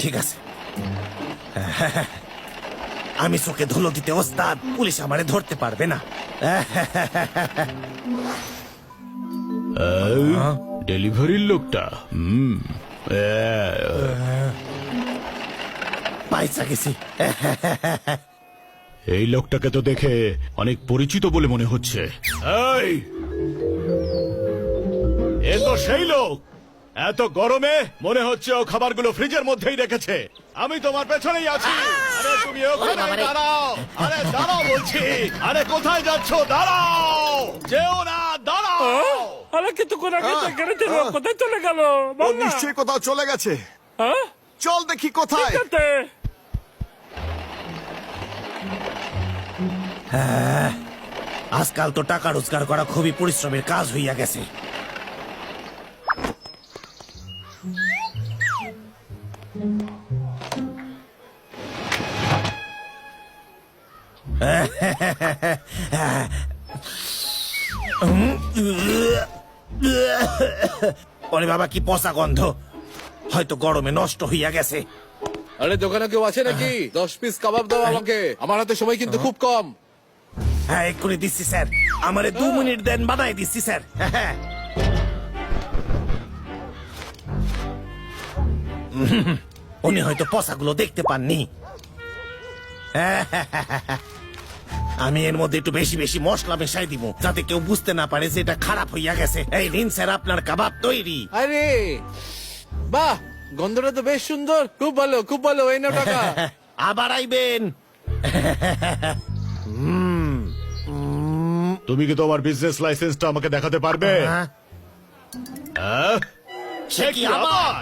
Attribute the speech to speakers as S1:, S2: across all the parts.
S1: ঠিক আছে, আমি চোখে ধুলো দিতে ওস্তাদ, পুলিশ আমারে ধরতে পারবে না।
S2: ডেলিভারির লোকটা
S1: পাইসা গেছি।
S2: এই লোকটাকে তো দেখে অনেক পরিচিত বলে মনে হচ্ছে। এই, এ তো সেই লোক। এত গরমে মনে হচ্ছে ও খাবারগুলো ফ্রিজের মধ্যেই রেখেছে। আমি তোমার পেছনেই আছি। আরে তুমি ওখানে দাঁড়াও। আরে দাঁড়াও বলছি। আরে কোথায় যাচ্ছ? দাঁড়াও, যেও না, দাঁড়াও।
S3: আরে কিছুক্ষণ আগে এখানে ছিল, কোথায় চলে গেল?
S4: ও নিশ্চয়ই কোথাও চলে গেছে।
S3: হ্যাঁ,
S4: চল দেখি কোথায়।
S3: ঠিক আছে।
S1: আজকাল তো টাকা রোজগার করা খুবই পরিশ্রমের কাজ হইয়া গেছে। ওরে বাবা, কি পচা গন্ধ, হয়তো গরমে নষ্ট হইয়া গেছে।
S5: আরে দোকানে কেউ আছে নাকি? 10 পিস কাবাব দাও আমাকে, আমার হাতে সময় কিন্তু খুব কম।
S1: হ্যাঁ, এক্ষুনি দিচ্ছি স্যার। আমারে 2 মিনিট দেন, বানাই দিচ্ছি স্যার। উনি হয়তো পচাগুলো দেখতে পাননি। আমি এর মধ্যে একটু বেশি বেশি মশলা মেশাই দিব, যাতে কেউ বুঝতে না পারে যে এটা খারাপ হইয়া গেছে। এই নিন স্যার, আপনার কাবাব তৈরি।
S5: আরে বাহ, গন্ধটা তো বেশ সুন্দর। খুব ভালো, খুব ভালো। এই নাও টাকা।
S1: আবার আইবেন।
S2: তুমি কি তোমার বিজনেস লাইসেন্সটা আমাকে দেখাতে পারবে? হ্যাঁ?
S1: সে কি আবার?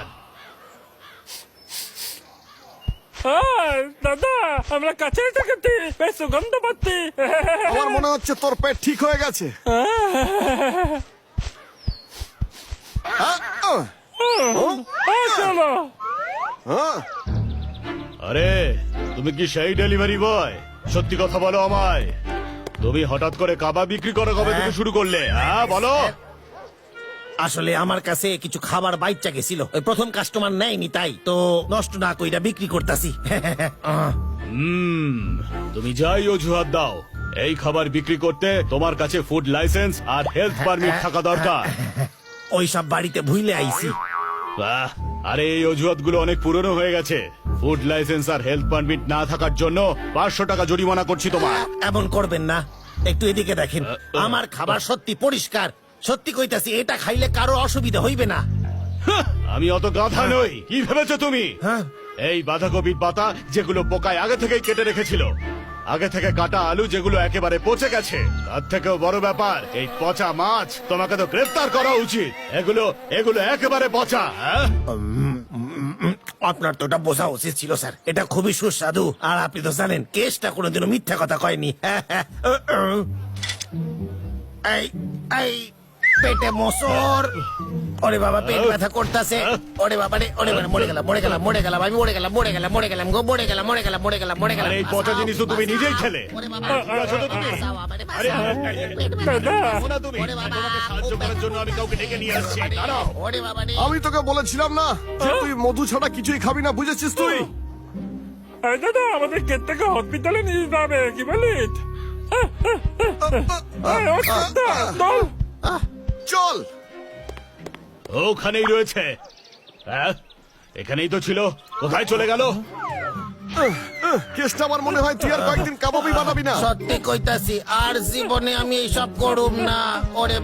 S3: দাদা, আমরা কাছে থাকতে বেশ সুগন্ধ পাচ্ছি।
S4: আমার মনে হচ্ছে তোর পেট ঠিক হয়ে গেছে।
S3: চলো।
S2: আরে তুমি কি সেই ডেলিভারি বয়? সত্যি কথা বলো আমায়। তুমি হঠাৎ করে কাবাব বিক্রি করা কবে থেকে শুরু করলে? হ্যাঁ বলো।
S1: আসলে আমার কাছে কিছু খাবার বাইচা গেছিল, ওই প্রথম কাস্টমার নেয়নি, তাই তো নষ্ট না কইরা বিক্রি করতাছি।
S2: তুমি যাই অজুহাত দাও, এই খাবার বিক্রি করতে তোমার কাছে ফুড লাইসেন্স আর হেলথ পারমিট থাকা দরকার।
S1: ওই সব বাড়িতে ভুইলে আইছি।
S2: বাহ, আরে এই অজুহাতগুলো অনেক পুরনো হয়ে গেছে। ফুড লাইসেন্স আর হেলথ পারমিট না থাকার জন্য 500 টাকা জরিমানা করছি তোমার।
S1: এমন করবেন না, একটু এদিকে দেখেন। আমার খাবার সত্যি পরিষ্কার, সত্যি কইতাছি, এটা খাইলে কারো অসুবিধা হইবে না।
S2: আমি অত গাধা নই। কি ভেবেছো তুমি?
S1: হ্যাঁ।
S2: এই বাঁধাকপির পাতা যেগুলো পোকায় আগে থেকেই কেটে রেখেছিল, আগে থেকে কাটা আলু যেগুলো একেবারে পচে গেছে, তার থেকেও বড় ব্যাপার এই পচা মাছ। তোমাকে তো গ্রেফতার করা উচিত। এগুলো এগুলো একেবারে পচা। হ্যাঁ,
S1: আপনার তো ওটা বোঝা উচিত ছিল স্যার, এটা খুবই সুস্বাদু। আর আপনি তো জানেন, কেসটা কোনোদিনও মিথ্যা কথা কয়নি। এই এই পেটে মোসর। ওরে বাবা, পেট ব্যথা করতেছে। ওরে বাবা রে, ওরে বাবা, মরে গেলাম, মরে গেলাম, মরে গেলাম, আমি মরে গেলাম, মরে গেলাম, মরে গেলাম গো, মরে গেলাম, মরে গেলাম, মরে গেলাম, মরে গেলাম।
S2: আরে এই পচা জিনিস তো তুমি নিজেই খেলে।
S1: ওরে বাবা,
S2: ঠিক আছো তো তুমি? আরে দেখো না তুমি? তোমাকে সাহায্য করার জন্য আমি কাউকে ডেকে নিয়ে আসছি। দাঁড়াও।
S1: ওরে বাবা রে।
S4: আমি তোকে বলেছিলাম না যে তুই মধু ছাড়া কিছুই খাবি না, বুঝেছিস তুই?
S3: এই দাদা, আমাদের গেট থেকে হসপিটালে নিয়ে যাবে, কি বলিস? চল।
S4: চল।
S2: ওখানেই রয়েছে। হ্যাঁ, এখানেই তো ছিল। কোথায় চলে গেল?
S4: কেসটা আমার মনে হয় তুই আর কয়েকদিন কাবাবই বানাবি না।
S1: সত্যি কইতাছি, আর জীবনে আমি এইসব করুম না। ওরে